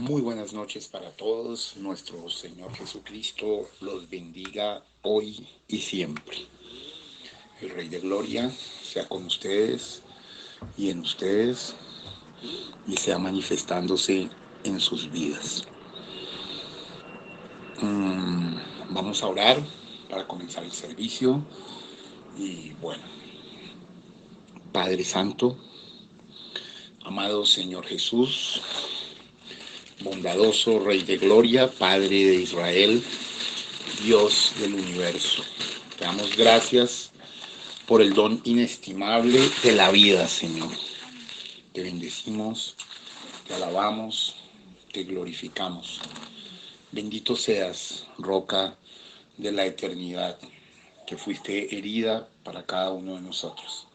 Muy buenas noches para todos. Nuestro Señor Jesucristo los bendiga hoy y siempre. El Rey de Gloria sea con ustedes y en ustedes y sea manifestándose en sus vidas. Vamos a orar para comenzar el servicio. Y bueno, Padre Santo, amado Señor Jesús, bondadoso Rey de Gloria, Padre de Israel, Dios del universo. Te damos gracias por el don inestimable de la vida, Señor. Te bendecimos, te alabamos, te glorificamos. Bendito seas, roca de la eternidad, que fuiste herida para cada uno de nosotros.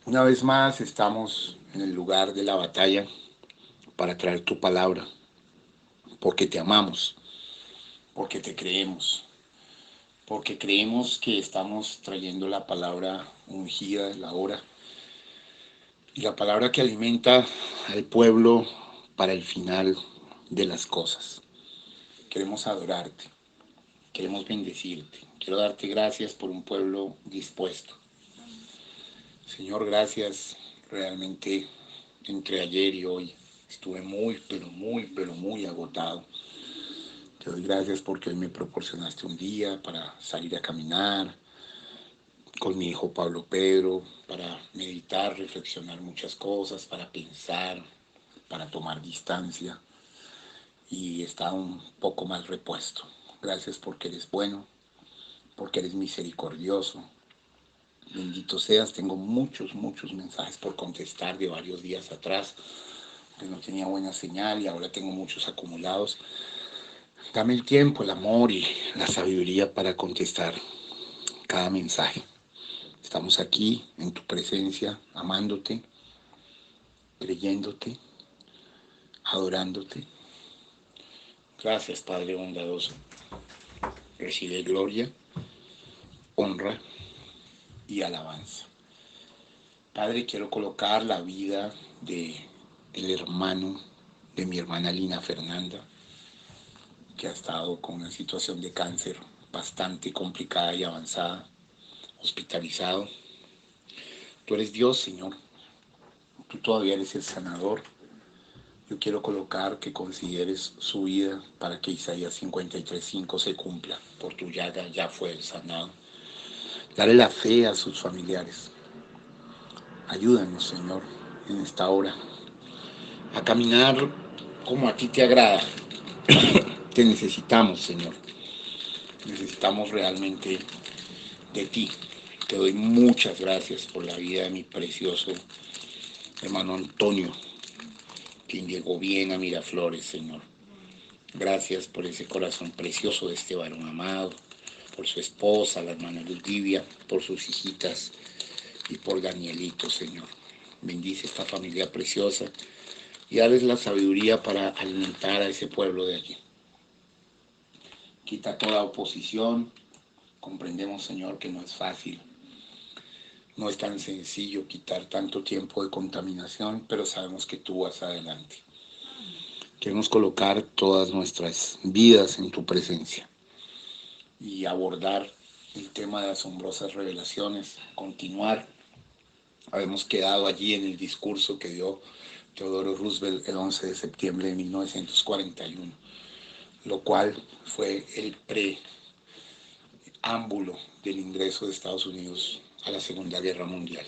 Una vez más estamos en el lugar de la batalla para traer tu palabra, porque te amamos, porque te creemos, porque creemos que estamos trayendo la palabra ungida de la hora y la palabra que alimenta al pueblo para el final de las cosas. Queremos adorarte, queremos bendecirte. Quiero darte gracias por un pueblo dispuesto. Señor, gracias realmente entre ayer y hoy. Estuve muy agotado. Te doy gracias porque hoy me proporcionaste un día para salir a caminar con mi hijo Pablo Pedro, para meditar, reflexionar muchas cosas, para pensar, para tomar distancia y está un poco más repuesto. Gracias porque eres bueno, porque eres misericordioso. Bendito seas, tengo muchos mensajes por contestar de varios días atrás, que no tenía buena señal y ahora tengo muchos acumulados. Dame el tiempo, el amor y la sabiduría para contestar cada mensaje. Estamos aquí en tu presencia, amándote, creyéndote, adorándote. Gracias, Padre bondadoso. Recibe gloria, honra y alabanza. Padre, quiero colocar la vida del hermano de mi hermana Lina Fernanda, que ha estado con una situación de cáncer bastante complicada y avanzada, hospitalizado. Tú eres Dios, Señor. Tú todavía eres el sanador. Yo quiero colocar que consideres su vida para que Isaías 53:5 se cumpla. Por tu llaga ya fue el sanado. Dale la fe a sus familiares. Ayúdanos, Señor, en esta hora a caminar como a ti te agrada. Te necesitamos, Señor. Necesitamos realmente de ti. Te doy muchas gracias por la vida de mi precioso hermano Antonio, quien llegó bien a Miraflores, Señor. Gracias por ese corazón precioso de este varón amado, por su esposa, la hermana Ludivia, por sus hijitas y por Danielito, Señor. Bendice esta familia preciosa y dales la sabiduría para alimentar a ese pueblo de allí. Quita toda oposición. Comprendemos, Señor, que no es fácil. No es tan sencillo quitar tanto tiempo de contaminación, pero sabemos que tú vas adelante. Queremos colocar todas nuestras vidas en tu presencia y abordar el tema de asombrosas revelaciones, continuar. Habíamos quedado allí en el discurso que dio Teodoro Roosevelt el 11 de septiembre de 1941, lo cual fue el preámbulo del ingreso de Estados Unidos a la Segunda Guerra Mundial.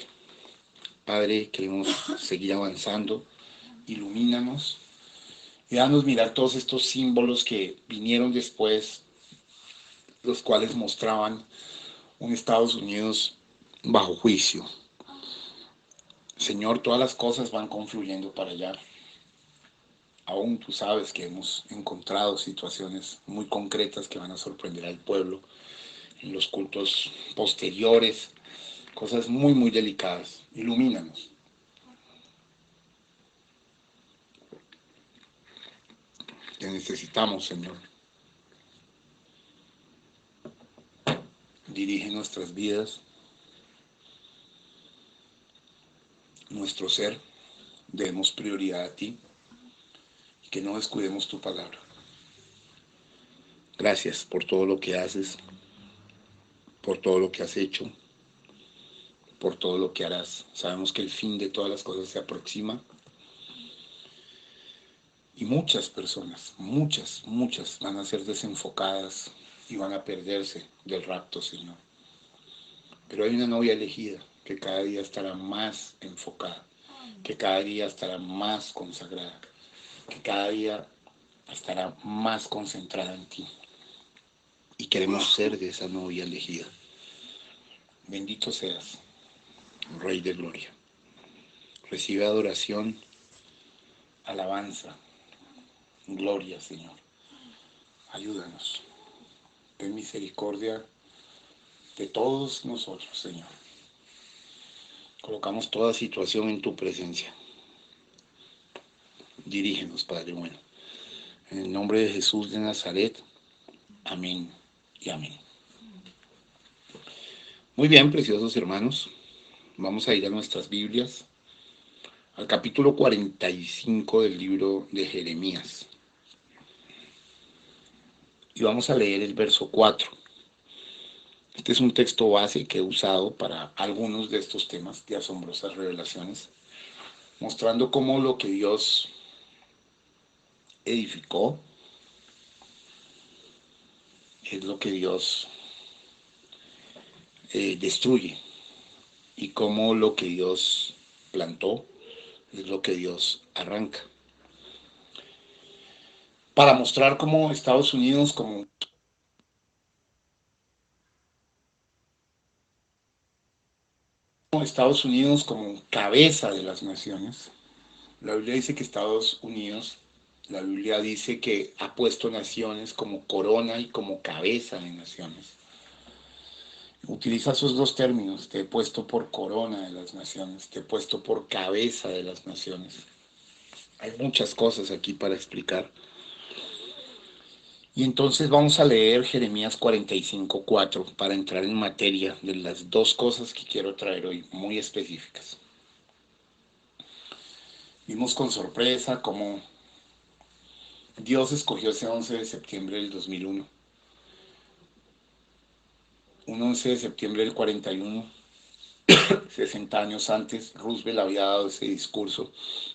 Padre, queremos seguir avanzando, ilumínanos y danos mirar todos estos símbolos que vinieron después, los cuales mostraban un Estados Unidos bajo juicio. Señor, todas las cosas van confluyendo para allá. Aún tú sabes que hemos encontrado situaciones muy concretas que van a sorprender al pueblo en los cultos posteriores, cosas muy delicadas. Ilumínanos. Te necesitamos, Señor. Dirige nuestras vidas, nuestro ser. Demos prioridad a ti que no descuidemos tu palabra. Gracias por todo lo que haces, por todo lo que has hecho, por todo lo que harás. Sabemos que el fin de todas las cosas se aproxima y muchas personas, muchas van a ser desenfocadas y van a perderse del rapto, Señor. Pero hay una novia elegida que cada día estará más enfocada, que cada día estará más consagrada, que cada día estará más concentrada en ti. Y queremos ser de esa novia elegida. Bendito seas, Rey de Gloria. Recibe adoración, alabanza, gloria, Señor. Ayúdanos. Ten misericordia de todos nosotros, Señor. Colocamos toda situación en tu presencia. Dirígenos, Padre bueno. En el nombre de Jesús de Nazaret. Amén y amén. Muy bien, preciosos hermanos. Vamos a ir a nuestras Biblias, al capítulo 45 del libro de Jeremías. Y vamos a leer el verso 4. Este es un texto base que he usado para algunos de estos temas de asombrosas revelaciones, mostrando cómo lo que Dios edificó es lo que Dios destruye y cómo lo que Dios plantó es lo que Dios arranca. Para mostrar cómo Estados Unidos, como cabeza de las naciones, la Biblia dice que Estados Unidos, la Biblia dice que ha puesto naciones como corona y como cabeza de naciones. Utiliza esos dos términos: te he puesto por corona de las naciones, te he puesto por cabeza de las naciones. Hay muchas cosas aquí para explicar. Y entonces vamos a leer Jeremías 45:4 para entrar en materia de las dos cosas que quiero traer hoy, muy específicas. Vimos con sorpresa cómo Dios escogió ese 11 de septiembre del 2001. Un 11 de septiembre del 41, 60 años antes, Roosevelt había dado ese discurso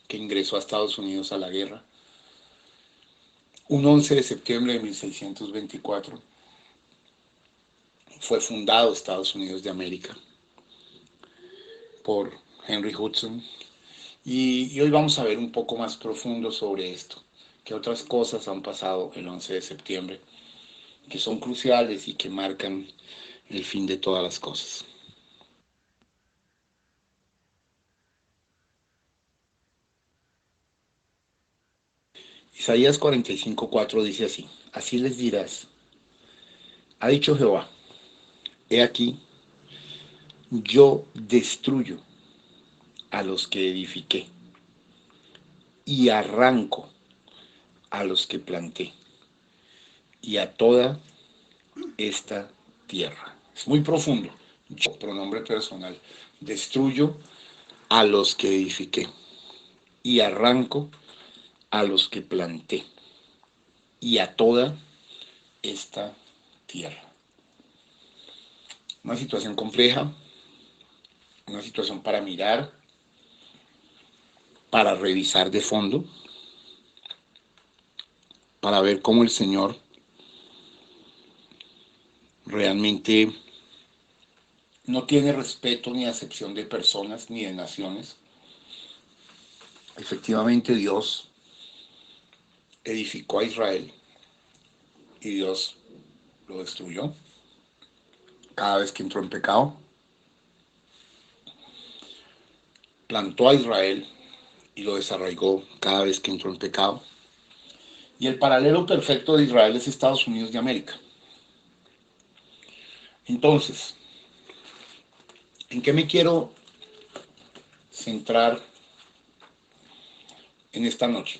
que ingresó a Estados Unidos a la guerra. Un 11 de septiembre de 1624 fue fundado Estados Unidos de América por Henry Hudson. Y hoy vamos a ver un poco más profundo sobre esto, qué otras cosas han pasado el 11 de septiembre, que son cruciales y que marcan el fin de todas las cosas. Isaías 45:4 dice así: así les dirás, ha dicho Jehová, he aquí, yo destruyo a los que edifiqué y arranco a los que planté y a toda esta tierra. Es muy profundo. Yo, pronombre personal, destruyo a los que edifiqué y arranco a los que planté y a toda esta tierra. Una situación compleja, una situación para mirar, para revisar de fondo, para ver cómo el Señor realmente no tiene respeto ni acepción de personas ni de naciones. Efectivamente, Dios edificó a Israel y Dios lo destruyó cada vez que entró en pecado. Plantó a Israel y lo desarraigó cada vez que entró en pecado. Y el paralelo perfecto de Israel es Estados Unidos de América. Entonces, ¿en qué me quiero centrar en esta noche?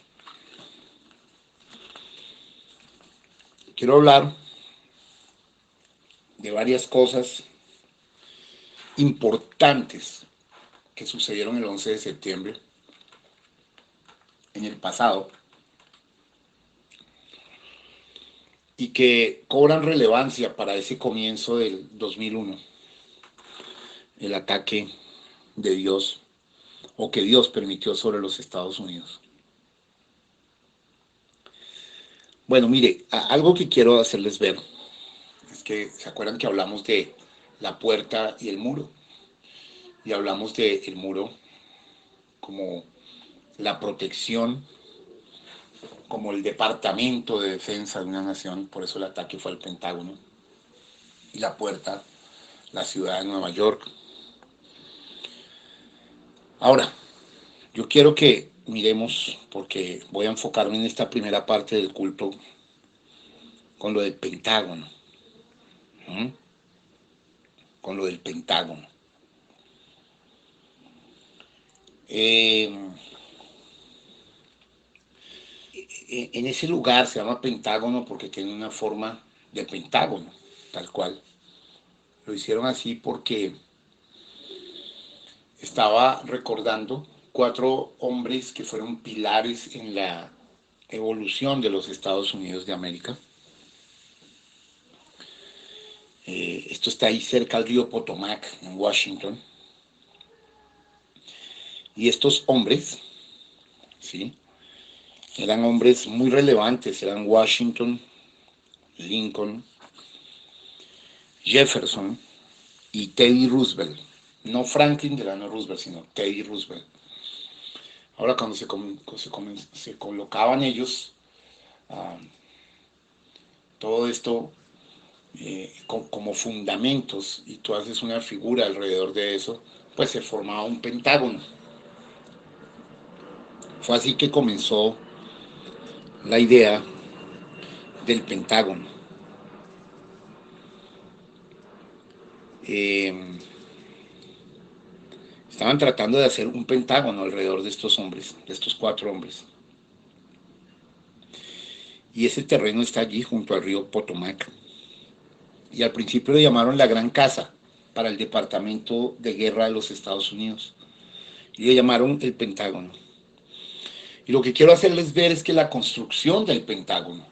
Quiero hablar de varias cosas importantes que sucedieron el 11 de septiembre en el pasado y que cobran relevancia para ese comienzo del 2001, el ataque de Dios o que Dios permitió sobre los Estados Unidos. Bueno, mire, algo que quiero hacerles ver es que se acuerdan que hablamos de la puerta y el muro, y hablamos de el muro como la protección, como el departamento de defensa de una nación, por eso el ataque fue al Pentágono, y la puerta, la ciudad de Nueva York. Ahora, yo quiero que miremos, porque voy a enfocarme en esta primera parte del culto con lo del Pentágono, ¿m? Con lo del Pentágono. En ese lugar se llama Pentágono porque tiene una forma de pentágono, tal cual. Lo hicieron así porque estaba recordando 4 hombres que fueron pilares en la evolución de los Estados Unidos de América. Esto está ahí cerca del río Potomac, en Washington. Y estos hombres, ¿sí?, eran hombres muy relevantes, eran Washington, Lincoln, Jefferson y Teddy Roosevelt. No Franklin Delano Roosevelt, sino Teddy Roosevelt. Ahora, cuando se colocaban ellos, todo esto como fundamentos, y tú haces una figura alrededor de eso, pues se formaba un pentágono. Fue así que comenzó la idea del pentágono. Estaban tratando de hacer un pentágono alrededor de estos hombres, de estos 4 hombres. Y ese terreno está allí junto al río Potomac. Y al principio le llamaron la Gran Casa para el Departamento de Guerra de los Estados Unidos. Y le llamaron el Pentágono. Y lo que quiero hacerles ver es que la construcción del Pentágono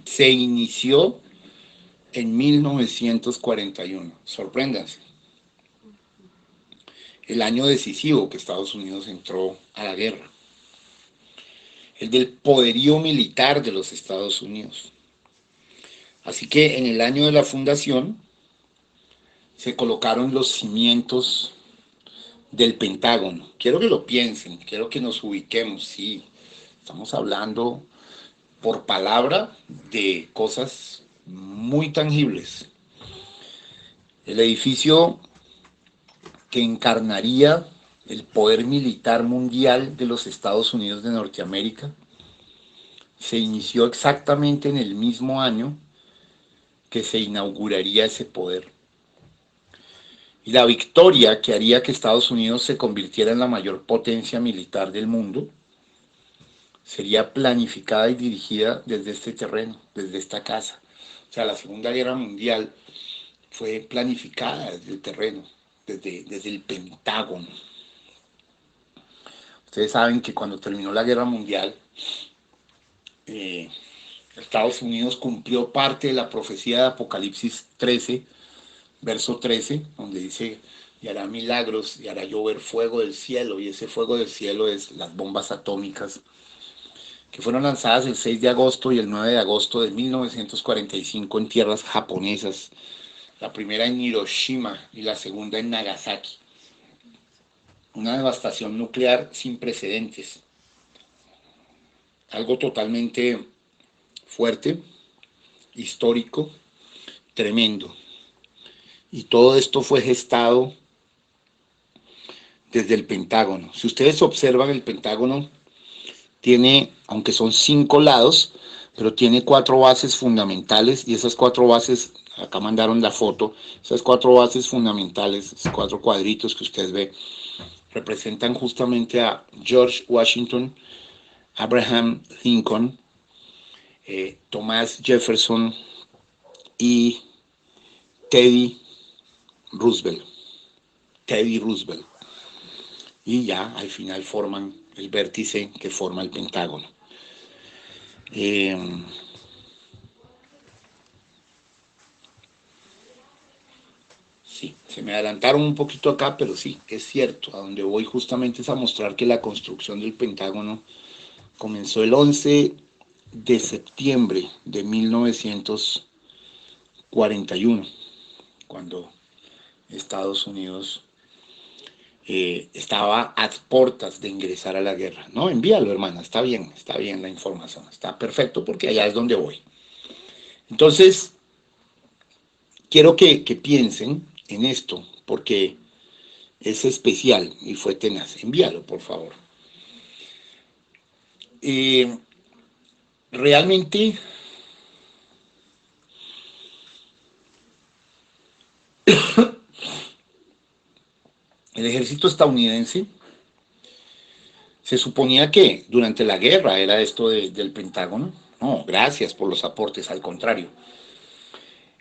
se inició en 1941. Sorpréndanse. El año decisivo que Estados Unidos entró a la guerra. El del poderío militar de los Estados Unidos. Así que en el año de la fundación se colocaron los cimientos del Pentágono. Quiero que lo piensen, quiero que nos ubiquemos, sí. Estamos hablando por palabra de cosas muy tangibles. El edificio que encarnaría el poder militar mundial de los Estados Unidos de Norteamérica se inició exactamente en el mismo año que se inauguraría ese poder. Y la victoria que haría que Estados Unidos se convirtiera en la mayor potencia militar del mundo sería planificada y dirigida desde este terreno, desde esta casa. O sea, la Segunda Guerra Mundial fue planificada desde el terreno, desde el Pentágono. Ustedes saben que cuando terminó la Guerra Mundial, Estados Unidos cumplió parte de la profecía de Apocalipsis 13, verso 13, donde dice: y hará milagros, y hará llover fuego del cielo, y ese fuego del cielo es las bombas atómicas, que fueron lanzadas el 6 de agosto y el 9 de agosto de 1945 en tierras japonesas, la primera en Hiroshima y la segunda en Nagasaki. Una devastación nuclear sin precedentes, algo totalmente fuerte, histórico, tremendo. Y todo esto fue gestado desde el Pentágono. Si ustedes observan, el Pentágono tiene, aunque son 5 lados, pero tiene 4 bases fundamentales, y esas 4 bases, acá mandaron la foto, esas 4 bases fundamentales, esos 4 cuadritos que ustedes ven, representan justamente a George Washington, Abraham Lincoln, Thomas Jefferson y Teddy Roosevelt. Y ya al final forman el vértice que forma el Pentágono. Sí, se me adelantaron un poquito acá, pero sí, es cierto. A donde voy justamente es a mostrar que la construcción del Pentágono comenzó el 11 de septiembre de 1941, cuando Estados Unidos estaba a puertas de ingresar a la guerra. No, envíalo, hermana, está bien la información, está perfecto porque allá es donde voy. Entonces, quiero que piensen en esto, porque es especial y fue tenaz. Envíalo, por favor. Eh, realmente, el ejército estadounidense se suponía que durante la guerra era esto del Pentágono. No, gracias por los aportes, al contrario.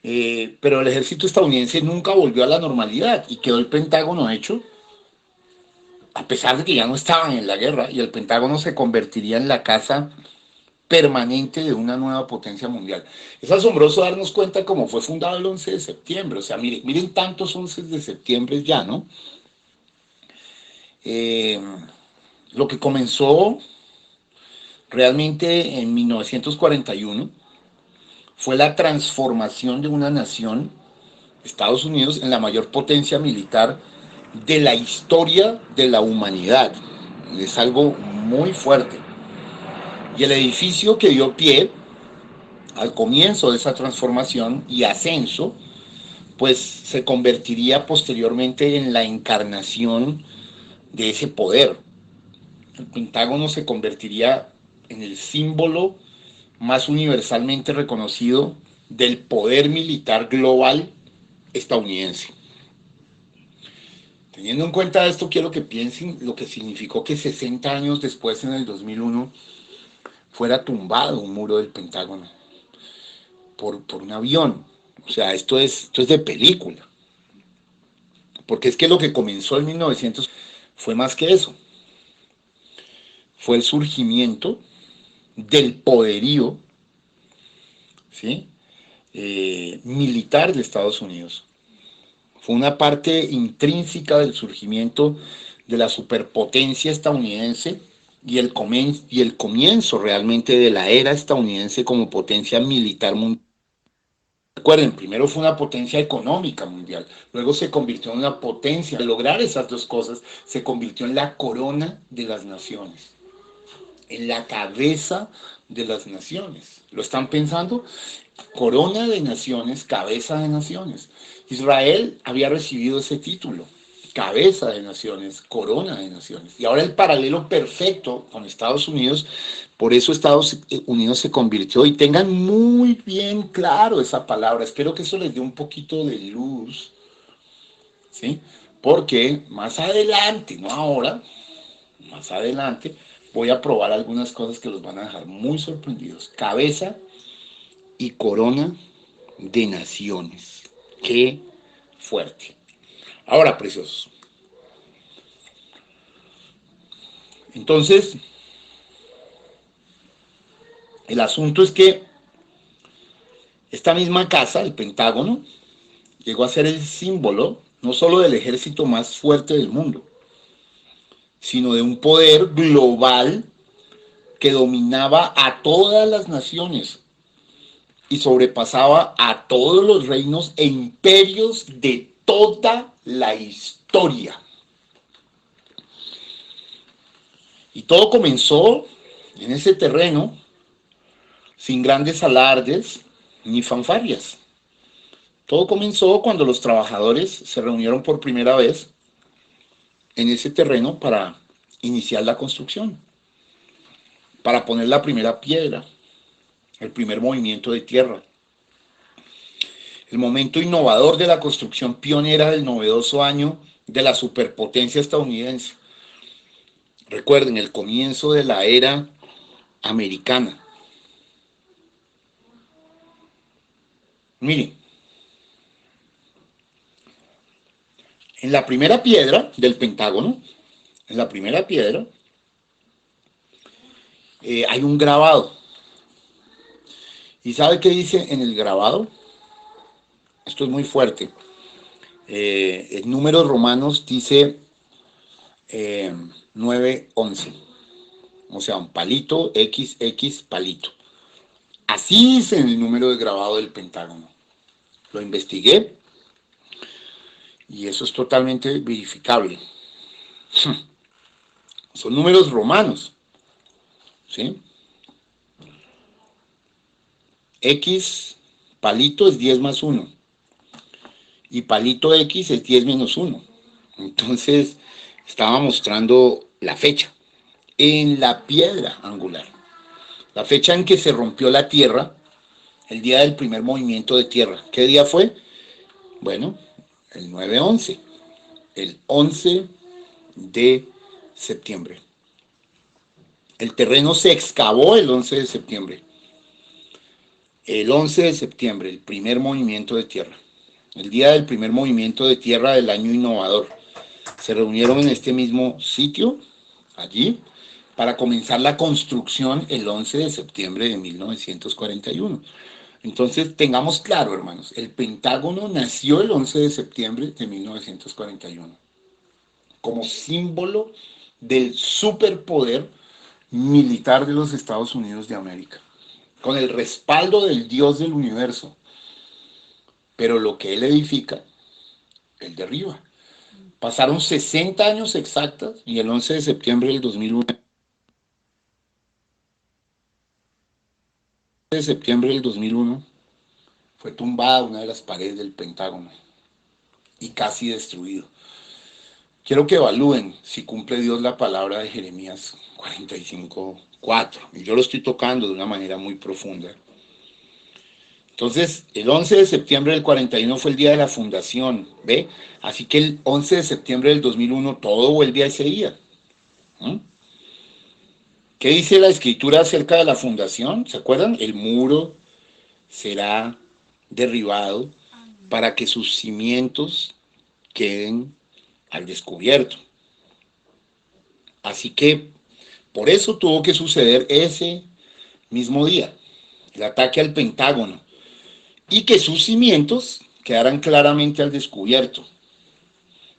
Pero el ejército estadounidense nunca volvió a la normalidad y quedó el Pentágono hecho, a pesar de que ya no estaban en la guerra, y el Pentágono se convertiría en la casa permanente de una nueva potencia mundial. Es asombroso darnos cuenta cómo fue fundado el 11 de septiembre. O sea, miren tantos 11 de septiembre ya, ¿no? Eh, lo que comenzó realmente en 1941 fue la transformación de una nación, Estados Unidos, en la mayor potencia militar de la historia de la humanidad. Es algo muy fuerte. Y el edificio que dio pie al comienzo de esa transformación y ascenso, pues se convertiría posteriormente en la encarnación de ese poder. El Pentágono se convertiría en el símbolo más universalmente reconocido del poder militar global estadounidense. Teniendo en cuenta esto, quiero que piensen lo que significó que 60 años después, en el 2001, fuera tumbado un muro del Pentágono por un avión. O sea, esto es de película. Porque es que lo que comenzó en 1900 fue más que eso. Fue el surgimiento del poderío, ¿sí? Militar de Estados Unidos. Fue una parte intrínseca del surgimiento de la superpotencia estadounidense y el comienzo realmente de la era estadounidense como potencia militar mundial. Recuerden, primero fue una potencia económica mundial, luego se convirtió en una potencia. Al lograr esas dos cosas, se convirtió en la corona de las naciones, en la cabeza de las naciones. ¿Lo están pensando? Corona de naciones, cabeza de naciones. Israel había recibido ese título, cabeza de naciones, corona de naciones. Y ahora el paralelo perfecto con Estados Unidos, por eso Estados Unidos se convirtió, y tengan muy bien claro esa palabra, espero que eso les dé un poquito de luz, ¿sí? Porque más adelante, no ahora, más adelante, voy a probar algunas cosas que los van a dejar muy sorprendidos. Cabeza y corona de naciones. Qué fuerte. Ahora, preciosos. Entonces, el asunto es que esta misma casa, el Pentágono, llegó a ser el símbolo no solo del ejército más fuerte del mundo, sino de un poder global que dominaba a todas las naciones y sobrepasaba a todos los reinos e imperios de toda la historia. Y todo comenzó en ese terreno sin grandes alardes ni fanfarrias. Todo comenzó cuando los trabajadores se reunieron por primera vez en ese terreno para iniciar la construcción, para poner la primera piedra, el primer movimiento de tierra. El momento innovador de la construcción pionera del novedoso año de la superpotencia estadounidense. Recuerden, el comienzo de la era americana. Miren, en la primera piedra del Pentágono, en la primera piedra, hay un grabado. ¿Y sabe qué dice en el grabado? Esto es muy fuerte. En números romanos dice 9:11. O sea, un palito, XX, palito. Así es en el número de grabado del Pentágono. Lo investigué y eso es totalmente verificable. Son números romanos, ¿sí? X palito es 10 más 1 y palito X es 10 menos 1. Entonces, estaba mostrando la fecha en la piedra angular. La fecha en que se rompió la Tierra, el día del primer movimiento de Tierra. ¿Qué día fue? Bueno, el 9/11, el 11 de septiembre. El terreno se excavó el 11 de septiembre. El 11 de septiembre, el primer movimiento de Tierra. El día del primer movimiento de Tierra del año innovador. Se reunieron en este mismo sitio, allí, para comenzar la construcción el 11 de septiembre de 1941. Entonces, tengamos claro, hermanos, el Pentágono nació el 11 de septiembre de 1941 como símbolo del superpoder militar de los Estados Unidos de América, con el respaldo del Dios del universo. Pero lo que él edifica, él derriba. Pasaron 60 años exactos y el 11 de septiembre del 2001, fue tumbada una de las paredes del Pentágono y casi destruido. Quiero que evalúen si cumple Dios la palabra de Jeremías 45:4. Y yo lo estoy tocando de una manera muy profunda. Entonces, el 11 de septiembre del 41 fue el día de la fundación, ¿ve? Así que el 11 de septiembre del 2001 todo vuelve a ese día. ¿Mm? ¿Qué dice la Escritura acerca de la fundación? ¿Se acuerdan? El muro será derribado para que sus cimientos queden al descubierto. Así que por eso tuvo que suceder ese mismo día, el ataque al Pentágono, y que sus cimientos quedaran claramente al descubierto.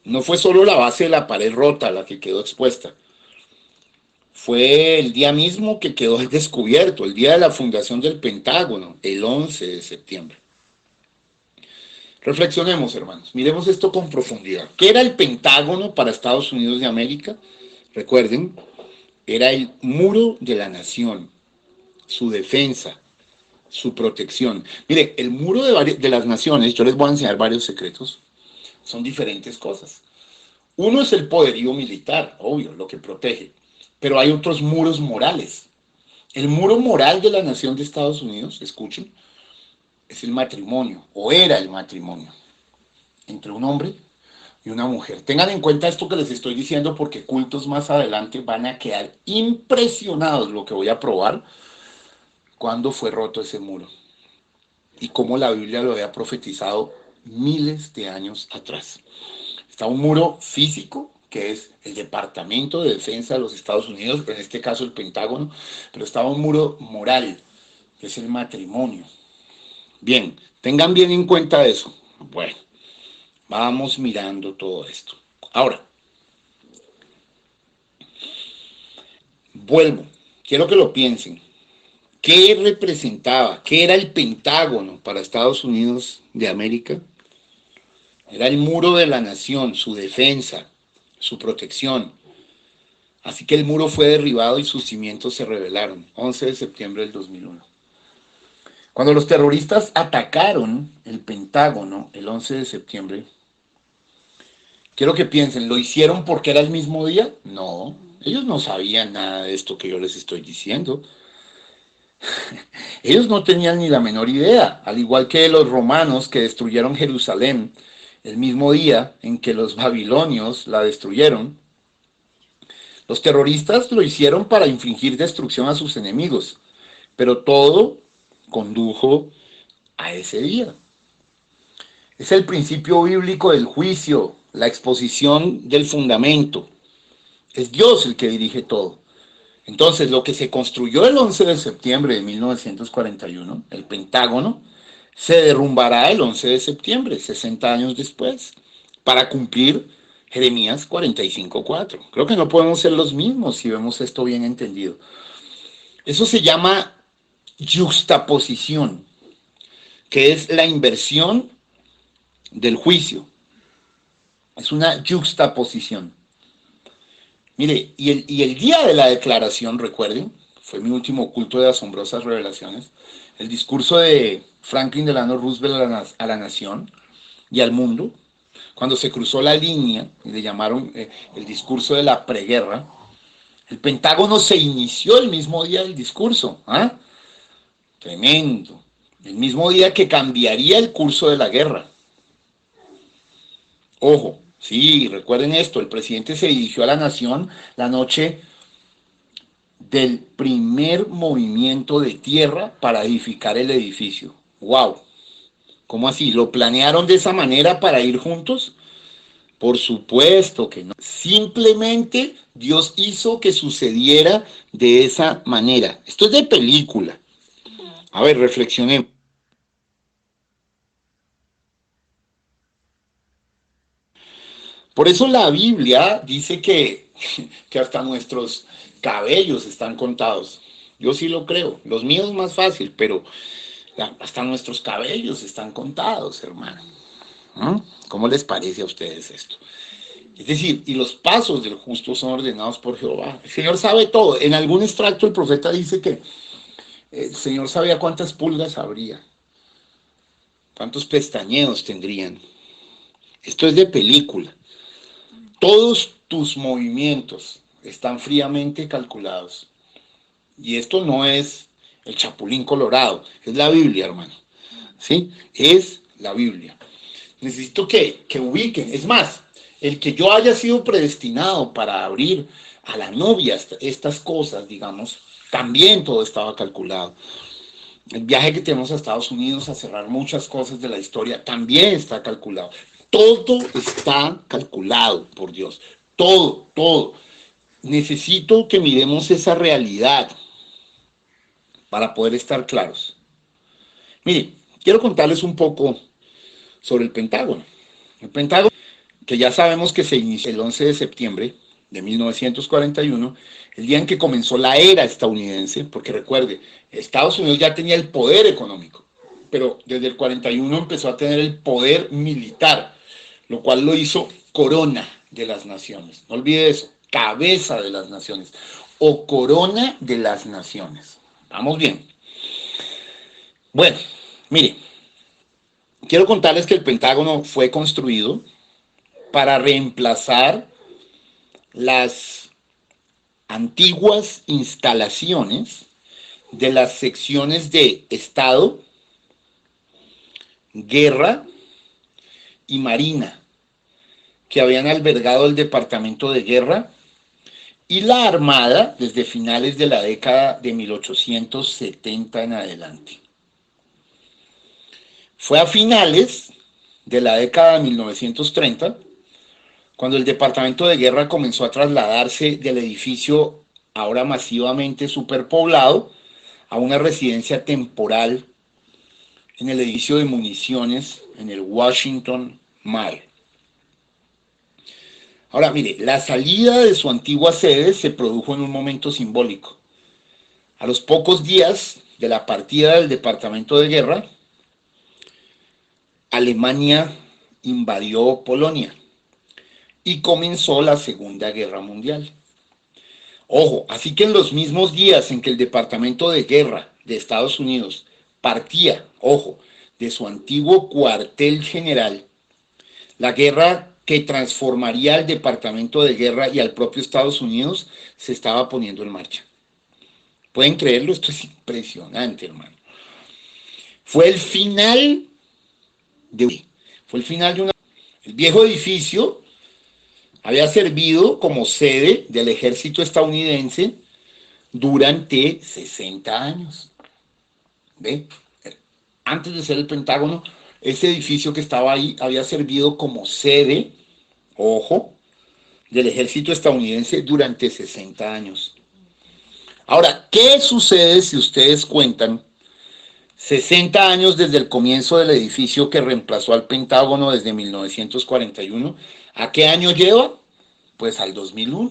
No fue solo la base de la pared rota la que quedó expuesta, fue el día mismo que quedó al descubierto, el día de la fundación del Pentágono, el 11 de septiembre. Reflexionemos, hermanos, miremos esto con profundidad. ¿Qué era el Pentágono para Estados Unidos de América? Recuerden, era el muro de la nación, su defensa, su protección. Mire, el muro de las naciones, yo les voy a enseñar varios secretos, son diferentes cosas. Uno es el poderío militar, obvio, lo que protege, pero hay otros muros morales. El muro moral de la nación de Estados Unidos, escuchen, es el matrimonio, o era el matrimonio, entre un hombre y una mujer. Tengan en cuenta esto que les estoy diciendo porque cultos más adelante van a quedar impresionados lo que voy a probar cuando fue roto ese muro y cómo la Biblia lo había profetizado miles de años atrás. Está un muro físico, que es el Departamento de Defensa de los Estados Unidos, en este caso el Pentágono, pero estaba un muro moral, que es el matrimonio. Bien, tengan bien en cuenta eso. Bueno, vamos mirando todo esto. Ahora, vuelvo, quiero que lo piensen. ¿Qué representaba? ¿Qué era el Pentágono para Estados Unidos de América? Era el muro de la nación, su defensa, su protección. Así que el muro fue derribado y sus cimientos se rebelaron. 11 de septiembre del 2001. Cuando los terroristas atacaron el Pentágono el 11 de septiembre, quiero que piensen, ¿lo hicieron porque era el mismo día? No, ellos no sabían nada de esto que yo les estoy diciendo. Ellos no tenían ni la menor idea, al igual que los romanos que destruyeron Jerusalén el mismo día en que los babilonios la destruyeron. Los terroristas lo hicieron para infligir destrucción a sus enemigos, pero todo condujo a ese día. Es el principio bíblico del juicio, la exposición del fundamento. Es Dios el que dirige todo. Entonces, lo que se construyó el 11 de septiembre de 1941, el Pentágono, se derrumbará el 11 de septiembre, 60 años después. para cumplir Jeremías 45:4. Creo que no podemos ser los mismos si vemos esto bien entendido. Eso se llama yuxtaposición, que es la inversión del juicio. Es una yuxtaposición. Mire, y el día de la declaración, recuerden, fue mi último culto de asombrosas revelaciones, el discurso de Franklin Delano Roosevelt a la nación y al mundo, cuando se cruzó la línea y le llamaron el discurso de la preguerra. El Pentágono se inició el mismo día del discurso. ¿Ah? Tremendo. El mismo día que cambiaría el curso de la guerra. Ojo, sí, recuerden esto, el presidente se dirigió a la nación la noche del primer movimiento de tierra para edificar el edificio. ¡Wow! ¿Cómo así? ¿Lo planearon de esa manera para ir juntos? Por supuesto que no. Simplemente Dios hizo que sucediera de esa manera. Esto es de película. A ver, reflexionemos. Por eso la Biblia dice que hasta nuestros cabellos están contados. Yo sí lo creo. Los míos más fácil, pero hasta nuestros cabellos están contados, hermano. ¿Cómo les parece a ustedes esto? Es decir, y los pasos del justo son ordenados por Jehová. El Señor sabe todo. En algún extracto el profeta dice que el Señor sabía cuántas pulgas habría, cuántos pestañeos tendrían. Esto es de película. Todos tus movimientos están fríamente calculados. Y esto no es el Chapulín Colorado, es la Biblia, hermano. ¿Sí? Es la Biblia. Necesito que ubiquen. Es más, el que yo haya sido predestinado para abrir a la novia estas cosas, digamos, también todo estaba calculado. El viaje que tenemos a Estados Unidos a cerrar muchas cosas de la historia también está calculado. Todo está calculado por Dios. Todo, todo. Necesito que miremos esa realidad para poder estar claros. Miren, quiero contarles un poco sobre el Pentágono. El Pentágono, que ya sabemos que se inició el 11 de septiembre de 1941, el día en que comenzó la era estadounidense, porque recuerde, Estados Unidos ya tenía el poder económico, pero desde el 41 empezó a tener el poder militar, lo cual lo hizo corona de las naciones. No olvide eso, cabeza de las naciones o corona de las naciones. ¿Vamos bien? Bueno, mire, quiero contarles que el Pentágono fue construido para reemplazar las antiguas instalaciones de las secciones de Estado, Guerra y Marina, que habían albergado el Departamento de Guerra y la Armada desde finales de la década de 1870 en adelante. Fue a finales de la década de 1930 cuando el Departamento de Guerra comenzó a trasladarse del edificio ahora masivamente superpoblado a una residencia temporal en el edificio de municiones en el Washington Mall. Ahora, mire, la salida de su antigua sede se produjo en un momento simbólico. A los pocos días de la partida del Departamento de Guerra, Alemania invadió Polonia y comenzó la Segunda Guerra Mundial. Ojo, así que en los mismos días en que el Departamento de Guerra de Estados Unidos partía, ojo, de su antiguo cuartel general, la guerra que transformaría al Departamento de Guerra y al propio Estados Unidos se estaba poniendo en marcha. ¿Pueden creerlo? Esto es impresionante, hermano. Fue el final de una... El viejo edificio había servido como sede del ejército estadounidense durante 60 años. ¿Ve? Antes de ser el Pentágono, ese edificio que estaba ahí había servido como sede, ojo, del ejército estadounidense durante 60 años. Ahora, ¿qué sucede si ustedes cuentan 60 años desde el comienzo del edificio que reemplazó al Pentágono desde 1941. ¿A qué año lleva? Pues al 2001.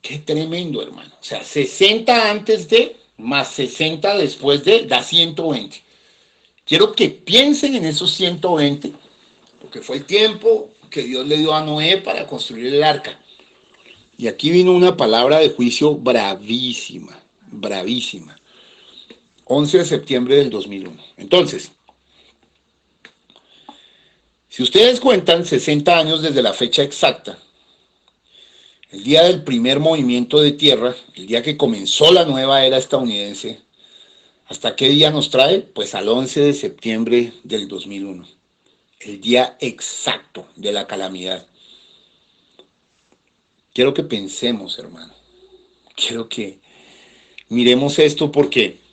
Qué tremendo, hermano. O sea, 60 antes de, más 60 después de, da 120. Quiero que piensen en esos 120, porque fue el tiempo que Dios le dio a Noé para construir el arca. Y aquí vino una palabra de juicio bravísima, bravísima. 11 de septiembre del 2001. Entonces, si ustedes cuentan 60 años desde la fecha exacta, el día del primer movimiento de tierra, el día que comenzó la nueva era estadounidense, ¿hasta qué día nos trae? Pues al 11 de septiembre del 2001, el día exacto de la calamidad. Quiero que pensemos, hermano. Quiero que miremos esto porque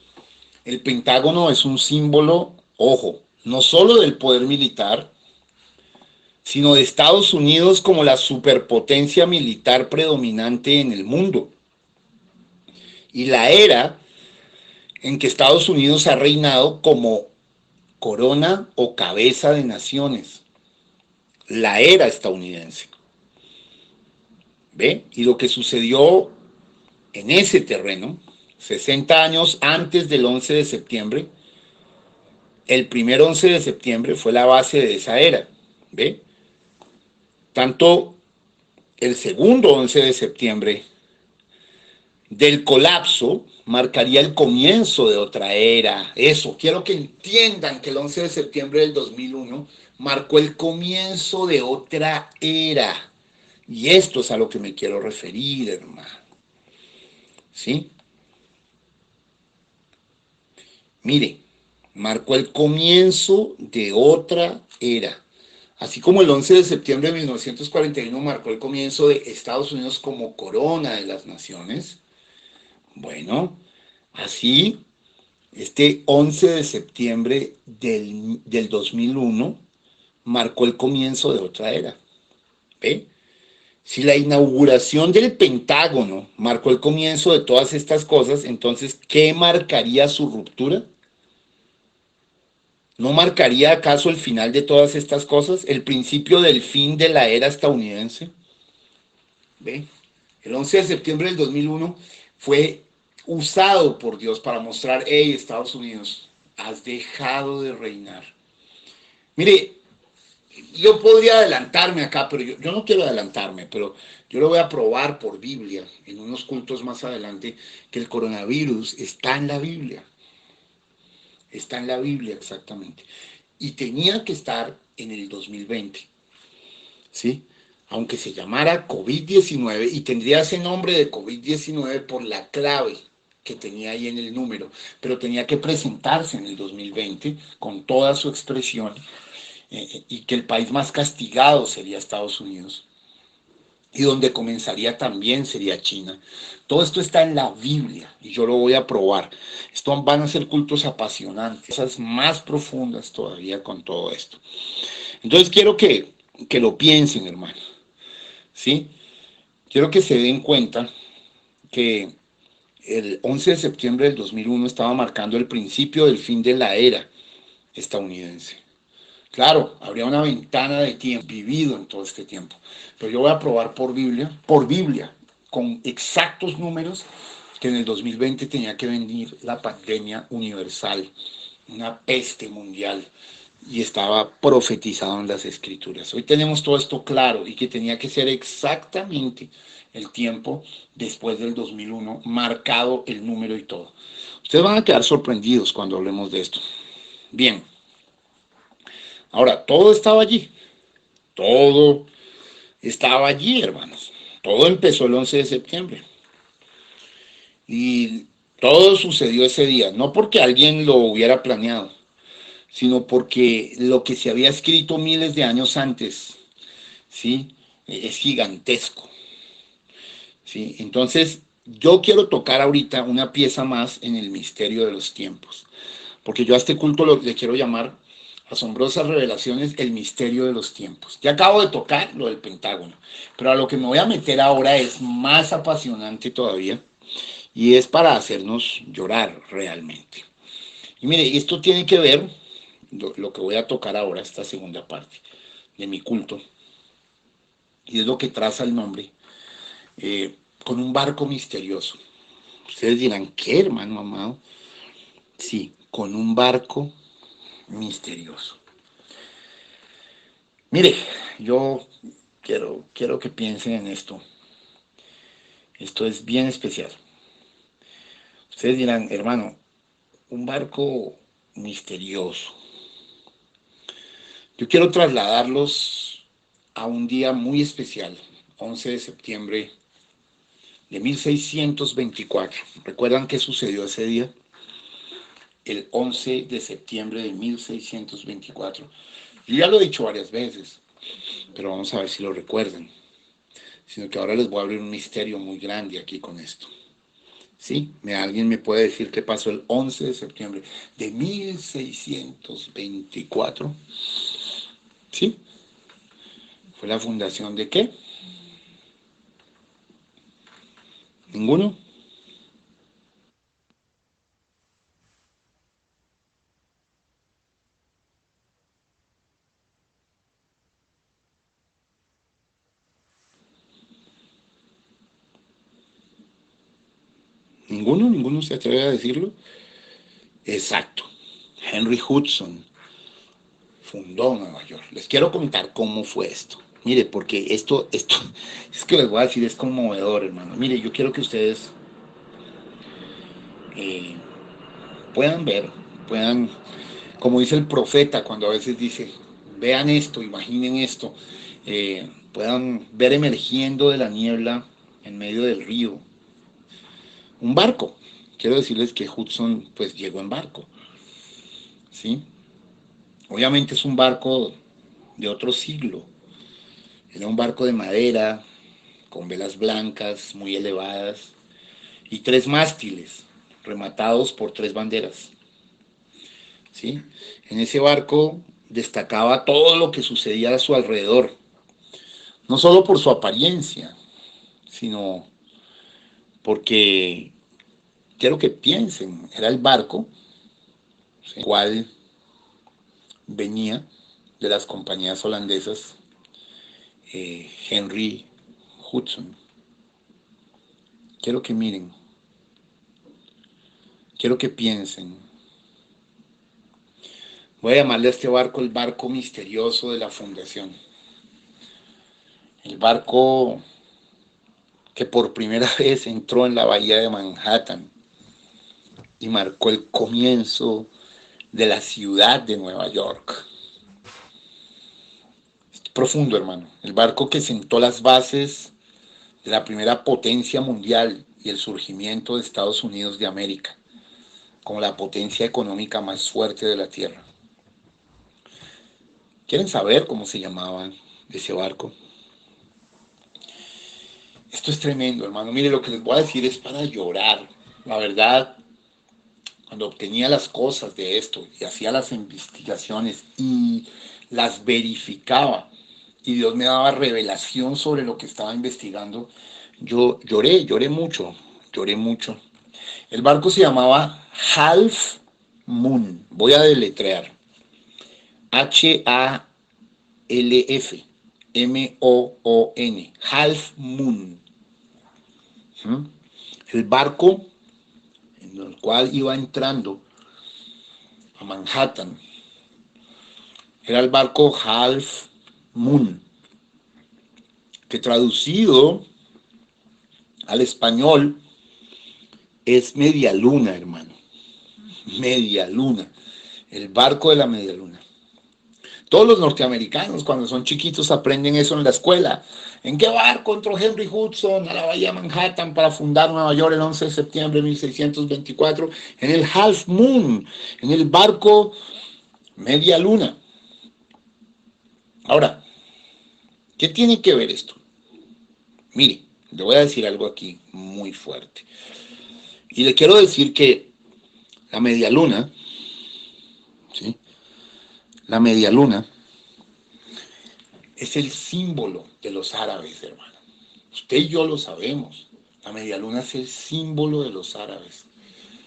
el Pentágono es un símbolo, ojo, no solo del poder militar, sino de Estados Unidos como la superpotencia militar predominante en el mundo. Y la era en que Estados Unidos ha reinado como corona o cabeza de naciones. La era estadounidense. ¿Ve? Y lo que sucedió en ese terreno, 60 años antes del 11 de septiembre, el primer 11 de septiembre fue la base de esa era. ¿Ve? Tanto el segundo 11 de septiembre del colapso marcaría el comienzo de otra era. Eso, quiero que entiendan que el 11 de septiembre del 2001 marcó el comienzo de otra era. Y esto es a lo que me quiero referir, hermano. ¿Sí? Mire, marcó el comienzo de otra era. Así como el 11 de septiembre de 1941 marcó el comienzo de Estados Unidos como corona de las naciones, bueno, así este 11 de septiembre del 2001 marcó el comienzo de otra era. ¿Ve? Si la inauguración del Pentágono marcó el comienzo de todas estas cosas, entonces, ¿qué marcaría su ruptura? ¿No marcaría acaso el final de todas estas cosas? ¿El principio del fin de la era estadounidense? ¿Ve? El 11 de septiembre del 2001 fue usado por Dios para mostrar, hey, Estados Unidos, has dejado de reinar. Mire, yo podría adelantarme acá, pero yo no quiero adelantarme, pero yo lo voy a probar por Biblia en unos cultos más adelante, que el coronavirus está en la Biblia. Está en la Biblia exactamente. Y tenía que estar en el 2020, ¿sí? Aunque se llamara COVID-19 y tendría ese nombre de COVID-19 por la clave que tenía ahí en el número, pero tenía que presentarse en el 2020 con toda su expresión y que el país más castigado sería Estados Unidos y donde comenzaría también sería China. Todo esto está en la Biblia y yo lo voy a probar. Esto van a ser cultos apasionantes, cosas más profundas todavía con todo esto. Entonces quiero que lo piensen, hermano. ¿Sí? Quiero que se den cuenta que el 11 de septiembre del 2001 estaba marcando el principio del fin de la era estadounidense. Claro, habría una ventana de tiempo vivido en todo este tiempo, pero yo voy a probar por Biblia, con exactos números, que en el 2020 tenía que venir la pandemia universal, una peste mundial, y estaba profetizado en las escrituras. Hoy tenemos todo esto claro y que tenía que ser exactamente el tiempo después del 2001, marcado el número y todo. Ustedes van a quedar sorprendidos cuando hablemos de esto. Bien, ahora, todo estaba allí, todo estaba allí, hermanos. Todo empezó el 11 de septiembre. Y todo sucedió ese día, no porque alguien lo hubiera planeado, sino porque lo que se había escrito miles de años antes, ¿sí? Es gigantesco, ¿sí? Entonces, yo quiero tocar ahorita una pieza más en el misterio de los tiempos, porque yo a este culto le quiero llamar Asombrosas Revelaciones, el misterio de los tiempos. Ya acabo de tocar lo del Pentágono, pero a lo que me voy a meter ahora es más apasionante todavía y es para hacernos llorar realmente. Y mire, esto tiene que ver, lo que voy a tocar ahora, esta segunda parte de mi culto, y es lo que traza el nombre, con un barco misterioso. Ustedes dirán, ¿qué, hermano amado? Sí, con un barco misterioso. Mire, yo quiero que piensen en esto. Esto es bien especial. Ustedes dirán, hermano, un barco misterioso. Yo quiero trasladarlos a un día muy especial, 11 de septiembre de 1624. ¿Recuerdan qué sucedió ese día? El 11 de septiembre de 1624. Yo ya lo he dicho varias veces, pero vamos a ver si lo recuerdan. Sino que ahora les voy a abrir un misterio muy grande aquí con esto. ¿Sí? ¿Alguien me puede decir qué pasó el 11 de septiembre de 1624? ¿Sí? ¿Fue la fundación de qué? ¿Ninguno? ¿Ninguno? ¿Ninguno se atreve a decirlo? Exacto. Henry Hudson fundó Nueva York. Les quiero contar cómo fue esto. Mire, porque esto, es que les voy a decir, es conmovedor, hermano. Mire, yo quiero que ustedes eh, puedan ver, puedan, como dice el profeta cuando a veces dice, vean esto, imaginen esto, puedan ver emergiendo de la niebla en medio del río un barco. Quiero decirles que Hudson pues llegó en barco, ¿sí? Obviamente es un barco de otro siglo. Era un barco de madera, con velas blancas muy elevadas y tres mástiles rematados por tres banderas, ¿sí? En ese barco destacaba todo lo que sucedía a su alrededor, no solo por su apariencia, sino porque quiero que piensen, era el barco, ¿sí?, el cual venía de las compañías holandesas, Henry Hudson. Quiero que miren, quiero que piensen. Voy a llamarle a este barco el barco misterioso de la fundación. El barco que por primera vez entró en la bahía de Manhattan y marcó el comienzo de la ciudad de Nueva York. Es profundo, hermano. El barco que sentó las bases de la primera potencia mundial y el surgimiento de Estados Unidos de América como la potencia económica más fuerte de la Tierra. ¿Quieren saber cómo se llamaba ese barco? Esto es tremendo, hermano. Mire, lo que les voy a decir es para llorar. La verdad, cuando obtenía las cosas de esto y hacía las investigaciones y las verificaba y Dios me daba revelación sobre lo que estaba investigando, yo lloré mucho, lloré mucho. El barco se llamaba Half Moon. Voy a deletrear. Half Moon. Half Moon. ¿Mm? El barco en el cual iba entrando a Manhattan era el barco Half Moon, que traducido al español es media luna, hermano. Media luna. El barco de la media luna. Todos los norteamericanos cuando son chiquitos aprenden eso en la escuela. ¿En qué barco entró Henry Hudson a la bahía de Manhattan para fundar Nueva York el 11 de septiembre de 1624? En el Half Moon, en el barco media luna. Ahora, ¿qué tiene que ver esto? Mire, le voy a decir algo aquí muy fuerte. Y le quiero decir que la media luna, ¿sí?, la media luna es el símbolo de los árabes, hermano. Usted y yo lo sabemos. La media luna es el símbolo de los árabes.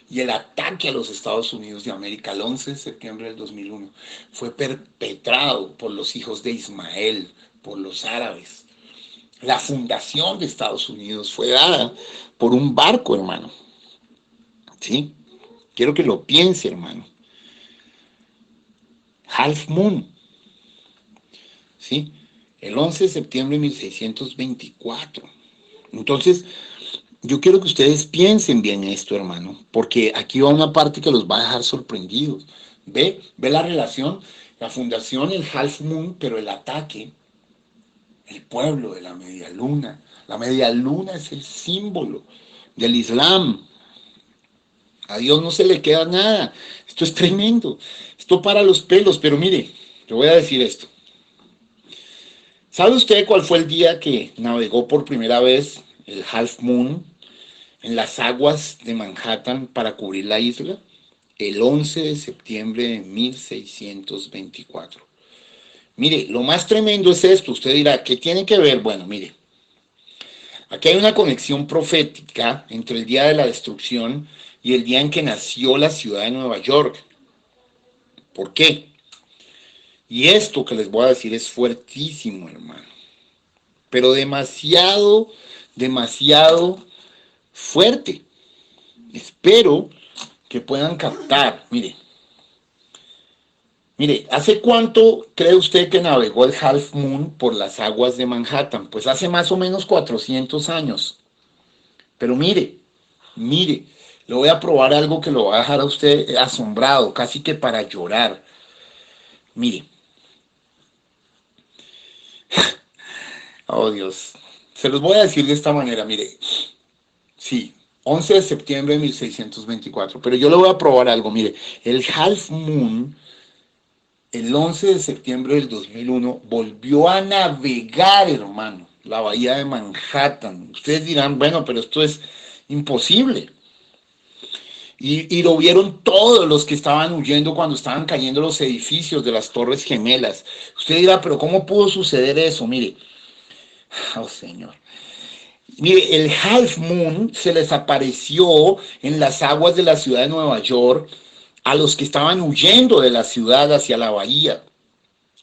Y el ataque a los Estados Unidos de América el 11 de septiembre del 2001 fue perpetrado por los hijos de Ismael, por los árabes. La fundación de Estados Unidos fue dada por un barco, hermano. ¿Sí? Quiero que lo piense, hermano. Half Moon. ¿Sí? El 11 de septiembre de 1624. Entonces, yo quiero que ustedes piensen bien esto, hermano, porque aquí va una parte que los va a dejar sorprendidos. ¿Ve la relación? La fundación, el Half Moon, pero el ataque, el pueblo de la media luna. La media luna es el símbolo del Islam. A Dios no se le queda nada. Esto es tremendo. Esto para los pelos, pero mire, te voy a decir esto. ¿Sabe usted cuál fue el día que navegó por primera vez el Half Moon en las aguas de Manhattan para cubrir la isla? El 11 de septiembre de 1624. Mire, lo más tremendo es esto. Usted dirá, ¿qué tiene que ver? Bueno, mire, aquí hay una conexión profética entre el día de la destrucción y el día en que nació la ciudad de Nueva York. ¿Por qué? Y esto que les voy a decir es fuertísimo, hermano. Pero demasiado, demasiado fuerte. Espero que puedan captar. Mire, ¿hace cuánto cree usted que navegó el Half Moon por las aguas de Manhattan? Pues hace más o menos 400 años. Pero mire, le voy a probar algo que lo va a dejar a usted asombrado, casi que para llorar. Mire, oh Dios, se los voy a decir de esta manera, mire, sí, 11 de septiembre de 1624, pero yo le voy a probar algo, mire, el Half Moon, el 11 de septiembre del 2001, volvió a navegar, hermano, la bahía de Manhattan. Ustedes dirán, bueno, pero esto es imposible. Y lo vieron todos los que estaban huyendo cuando estaban cayendo los edificios de las Torres Gemelas. Usted dirá, pero ¿cómo pudo suceder eso? Mire, oh Señor. Mire, el Half Moon se les apareció en las aguas de la ciudad de Nueva York a los que estaban huyendo de la ciudad hacia la bahía.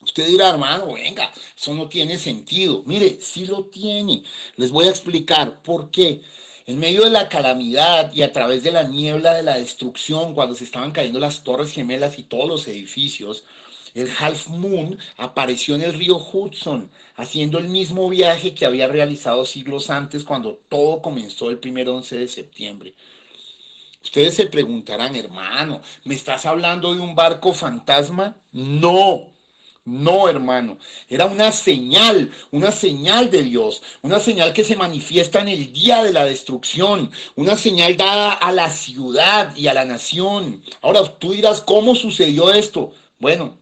Usted dirá, hermano, venga, eso no tiene sentido. Mire, sí lo tiene. Les voy a explicar por qué. En medio de la calamidad y a través de la niebla de la destrucción, cuando se estaban cayendo las Torres Gemelas y todos los edificios, el Half Moon apareció en el río Hudson, haciendo el mismo viaje que había realizado siglos antes cuando todo comenzó el primer 11 de septiembre. Ustedes se preguntarán, hermano, ¿me estás hablando de un barco fantasma? No. No, hermano, era una señal de Dios, una señal que se manifiesta en el día de la destrucción, una señal dada a la ciudad y a la nación. Ahora, tú dirás, ¿cómo sucedió esto? Bueno,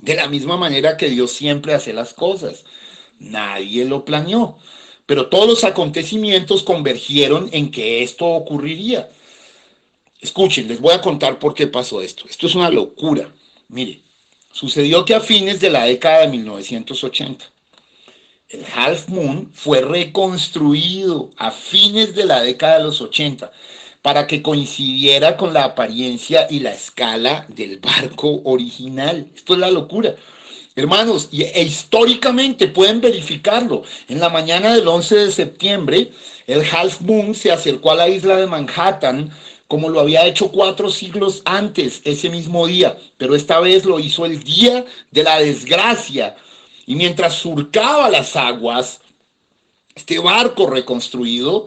de la misma manera que Dios siempre hace las cosas. Nadie lo planeó, pero todos los acontecimientos convergieron en que esto ocurriría. Escuchen, les voy a contar por qué pasó esto. Esto es una locura. Mire. Sucedió que a fines de la década de 1980, el Half Moon fue reconstruido a fines de la década de los 80 para que coincidiera con la apariencia y la escala del barco original. Esto es la locura. Hermanos, e históricamente pueden verificarlo. En la mañana del 11 de septiembre, el Half Moon se acercó a la isla de Manhattan como lo había hecho 4 siglos antes, ese mismo día, pero esta vez lo hizo el día de la desgracia. Y mientras surcaba las aguas, este barco reconstruido,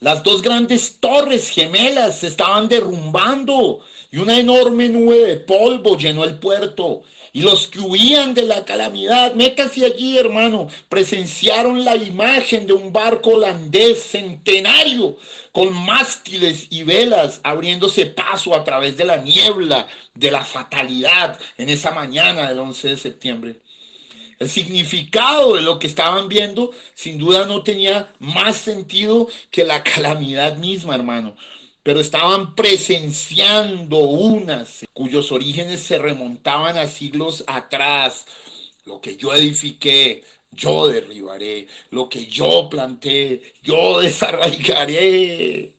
las dos grandes torres gemelas se estaban derrumbando y una enorme nube de polvo llenó el puerto. Y los que huían de la calamidad, métase allí, hermano, presenciaron la imagen de un barco holandés centenario con mástiles y velas abriéndose paso a través de la niebla de la fatalidad en esa mañana del 11 de septiembre. El significado de lo que estaban viendo sin duda no tenía más sentido que la calamidad misma, hermano. Pero estaban presenciando unas cuyos orígenes se remontaban a siglos atrás. Lo que yo edifiqué, yo derribaré. Lo que yo planté, yo desarraigaré.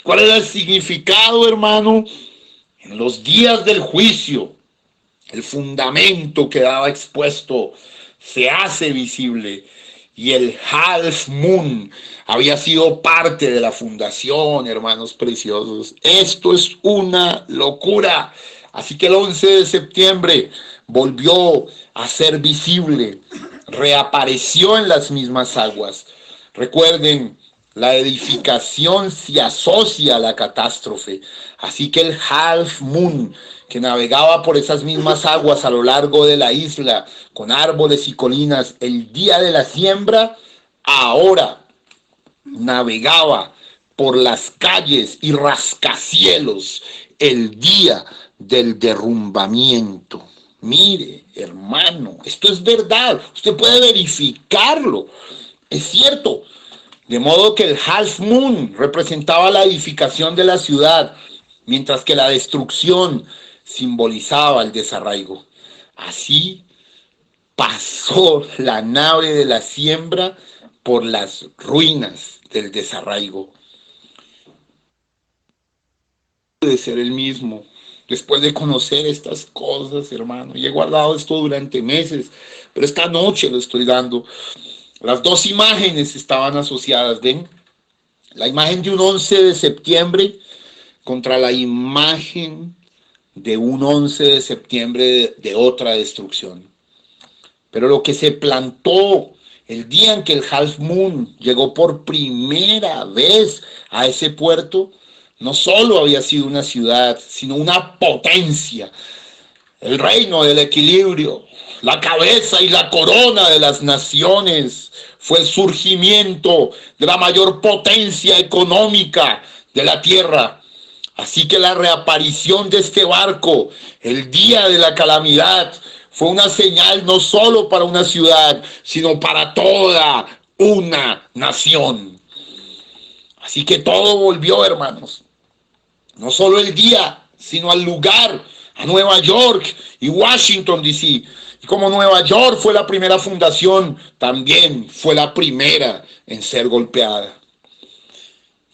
¿Cuál era el significado, hermano? En los días del juicio, el fundamento quedaba expuesto, se hace visible. Y el half moon había sido parte de la fundación, hermanos preciosos. Esto es una locura. Así que el 11 de septiembre volvió a ser visible, reapareció en las mismas aguas. Recuerden, la edificación se asocia a la catástrofe. Así que el half moon que navegaba por esas mismas aguas a lo largo de la isla, con árboles y colinas, el día de la siembra, ahora navegaba por las calles y rascacielos el día del derrumbamiento. Mire, hermano, esto es verdad, usted puede verificarlo, es cierto. De modo que el half moon representaba la edificación de la ciudad, mientras que la destrucción simbolizaba el desarraigo. Así pasó la nave de la siembra por las ruinas del desarraigo. De ser el mismo. Después de conocer estas cosas, hermano, y he guardado esto durante meses, pero esta noche lo estoy dando. Las dos imágenes estaban asociadas, ¿ven? La imagen de un 11 de septiembre contra la imagen de un 11 de septiembre de otra destrucción. Pero lo que se plantó el día en que el Half Moon llegó por primera vez a ese puerto, no solo había sido una ciudad, sino una potencia, el reino del equilibrio, la cabeza y la corona de las naciones. Fue el surgimiento de la mayor potencia económica de la tierra. Así que la reaparición de este barco, el día de la calamidad, fue una señal no solo para una ciudad, sino para toda una nación. Así que todo volvió, hermanos. No solo el día, sino al lugar, a Nueva York y Washington, D.C. Y como Nueva York fue la primera fundación, también fue la primera en ser golpeada.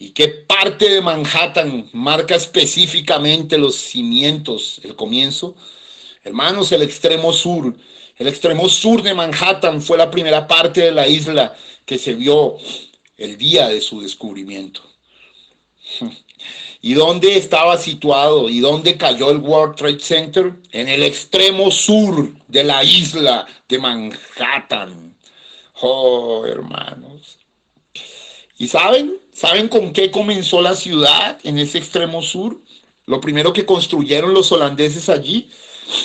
¿Y qué parte de Manhattan marca específicamente los cimientos, el comienzo? Hermanos, el extremo sur. El extremo sur de Manhattan fue la primera parte de la isla que se vio el día de su descubrimiento. ¿Y dónde estaba situado? ¿Y dónde cayó el World Trade Center? En el extremo sur de la isla de Manhattan. Oh, hermanos. ¿Y saben con qué comenzó la ciudad en ese extremo sur? Lo primero que construyeron los holandeses allí,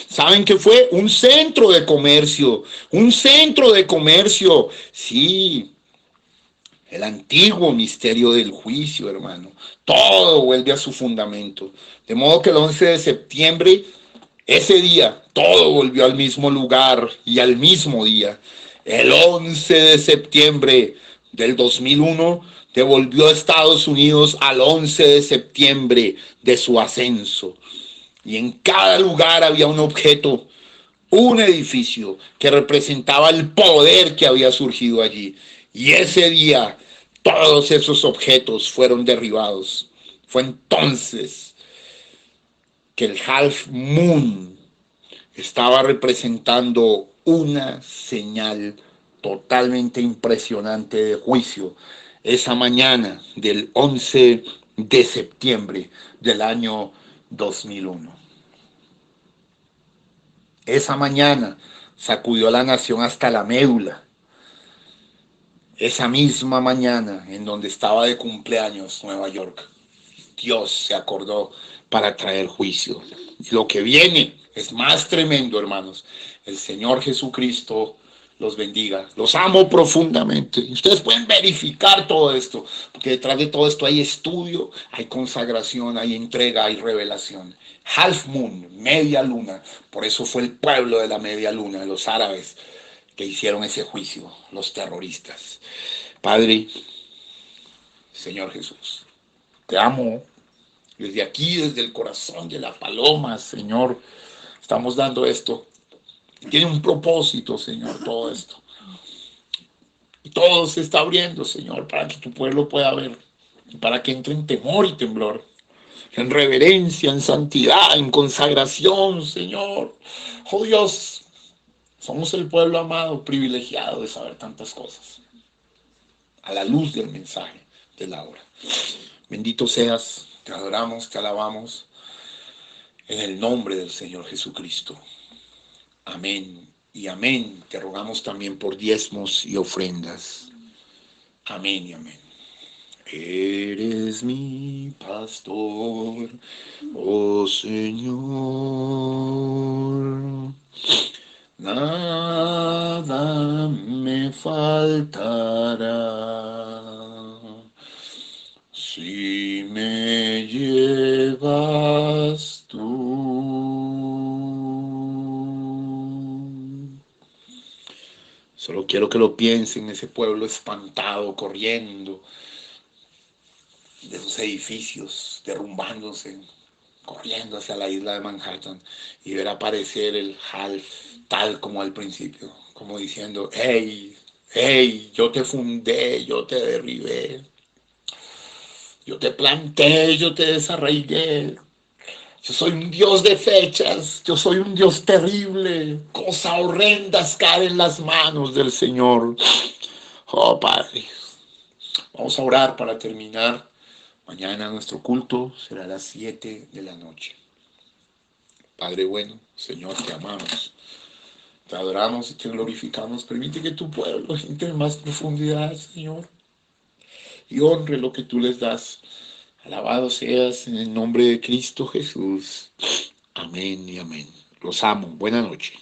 ¿saben qué fue? Un centro de comercio. Un centro de comercio. Sí, el antiguo misterio del juicio, hermano. Todo vuelve a su fundamento. De modo que el 11 de septiembre, ese día, todo volvió al mismo lugar y al mismo día. El 11 de septiembre del 2001 devolvió a Estados Unidos al 11 de septiembre de su ascenso. Y en cada lugar había un objeto, un edificio que representaba el poder que había surgido allí. Y ese día todos esos objetos fueron derribados. Fue entonces que el Half Moon estaba representando una señal totalmente impresionante de juicio esa mañana del 11 de septiembre del año 2001. Esa mañana sacudió a la nación hasta la médula. Esa misma mañana en donde estaba de cumpleaños Nueva York, Dios se acordó para traer juicio. Y lo que viene es más tremendo, hermanos. El Señor Jesucristo los bendiga. Los amo profundamente. Y ustedes pueden verificar todo esto, porque detrás de todo esto hay estudio, hay consagración, hay entrega, hay revelación. Half moon, media luna. Por eso fue el pueblo de la media luna, los árabes, que hicieron ese juicio, los terroristas. Padre, Señor Jesús, te amo. Desde aquí, desde el corazón de la paloma, Señor, estamos dando esto. Tiene un propósito, Señor, todo esto. Y todo se está abriendo, Señor, para que tu pueblo pueda ver. para que entre en temor y temblor, en reverencia, en santidad, en consagración, Señor. Oh Dios, somos el pueblo amado, privilegiado de saber tantas cosas, a la luz del mensaje de la hora. Bendito seas, te adoramos, te alabamos, en el nombre del Señor Jesucristo. Amén y amén. Te rogamos también por diezmos y ofrendas. Amén y amén. Eres mi pastor, oh Señor. Nada me faltará. Si me llevas tú. Solo quiero que lo piensen, ese pueblo espantado, corriendo de esos edificios, derrumbándose, corriendo hacia la isla de Manhattan y ver aparecer el HAL tal como al principio, como diciendo, hey, hey, yo te fundé, yo te derribé, yo te planté, yo te desarraigué. Yo soy un Dios de fechas, yo soy un Dios terrible, cosas horrendas caen en las manos del Señor. Oh Padre, vamos a orar para terminar. Mañana nuestro culto será a las 7 de la noche. Padre bueno, Señor, te amamos, te adoramos y te glorificamos. Permite que tu pueblo entre en más profundidad, Señor, y honre lo que tú les das. Alabado seas en el nombre de Cristo Jesús. Amén y amén. Los amo. Buenas noches.